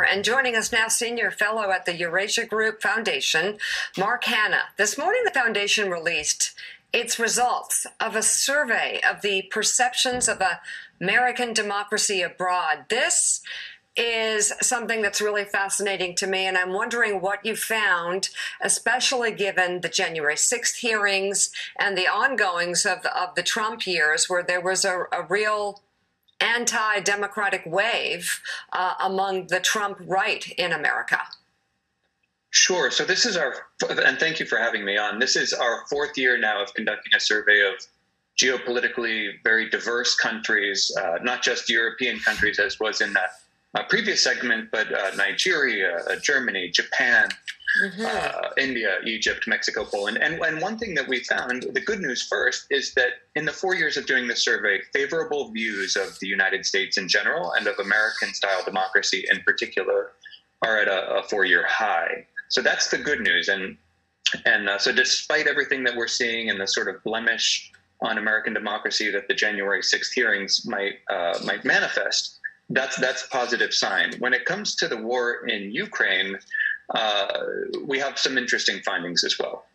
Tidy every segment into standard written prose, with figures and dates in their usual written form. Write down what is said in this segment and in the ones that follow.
And joining us now, Senior Fellow at the Eurasia Group Foundation, Mark Hanna. This morning, the foundation released its results of a survey of the perceptions of American democracy abroad. This is something that's really fascinating to me, and I'm wondering what you found, especially given the January 6th hearings and the ongoings of the Trump years, where there was a real anti-democratic wave among the Trump right in America. Sure. So this is and thank you for having me on. This is our fourth year now of conducting a survey of geopolitically very diverse countries, not just European countries as was in that previous segment, but Nigeria, Germany, Japan, India, Egypt, Mexico, Poland. And one thing that we found, the good news first, is that in the 4 years of doing this survey, favorable views of the United States in general and of American-style democracy in particular are at a 4-year high. So that's the good news. And so despite everything that we're seeing and the sort of blemish on American democracy that the January 6th hearings might manifest, that's a positive sign. When it comes to the war in Ukraine, we have some interesting findings as well.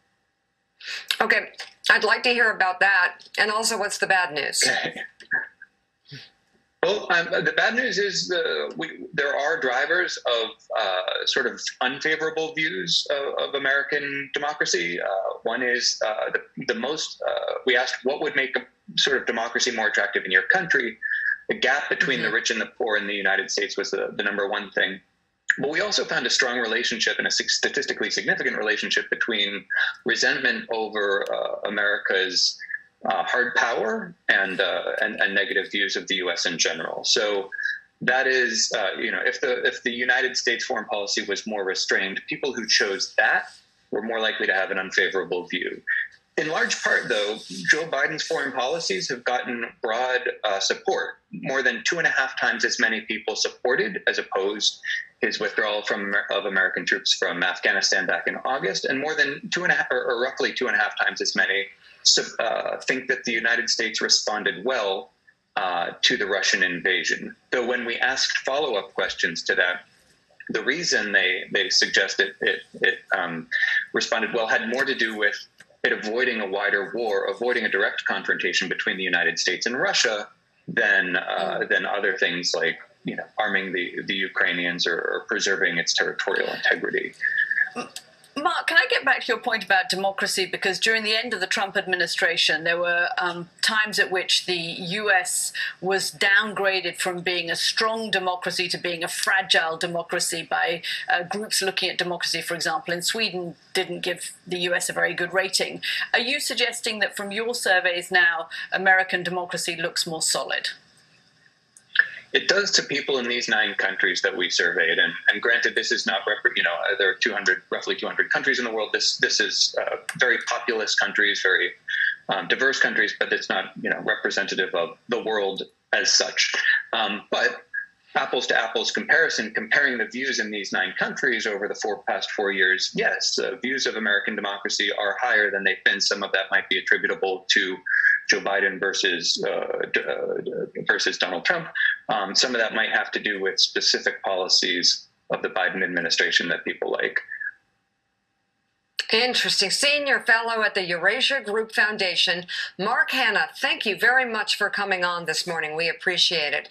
Okay, I'd like to hear about that. And also, what's the bad news? Okay. Well, the bad news is there are drivers of sort of unfavorable views of American democracy. One is we asked what would make a sort of democracy more attractive in your country. The gap between the rich and the poor in the United States was the number one thing. But we also found a strong relationship and a statistically significant relationship between resentment over America's hard power and negative views of the U.S. in general. So that is, if the United States foreign policy was more restrained, people who chose that were more likely to have an unfavorable view. In large part, though, Joe Biden's foreign policies have gotten broad support. More than 2.5 times as many people supported as opposed his withdrawal of American troops from Afghanistan back in August, and more than roughly 2.5 times as many think that the United States responded well to the Russian invasion. Though when we asked follow-up questions to that, the reason they suggested it responded well had more to do with it avoiding a wider war, avoiding a direct confrontation between the United States and Russia than other things like arming the Ukrainians or preserving its territorial integrity. Mark, can I get back to your point about democracy? Because during the end of the Trump administration, there were times at which the U.S. was downgraded from being a strong democracy to being a fragile democracy by groups looking at democracy, for example, in Sweden didn't give the U.S. a very good rating. Are you suggesting that from your surveys now, American democracy looks more solid? It does to people in these 9 countries that we surveyed, and granted, this is not there are roughly 200 countries in the world. This is very populous countries, very diverse countries, but it's not representative of the world as such. But apples to apples comparison, comparing the views in these 9 countries over the past 4 years, yes, views of American democracy are higher than they've been. Some of that might be attributable to Joe Biden versus Donald Trump. Some of that might have to do with specific policies of the Biden administration that people like. Interesting. Senior Fellow at the Eurasia Group Foundation, Mark Hanna, thank you very much for coming on this morning. We appreciate it.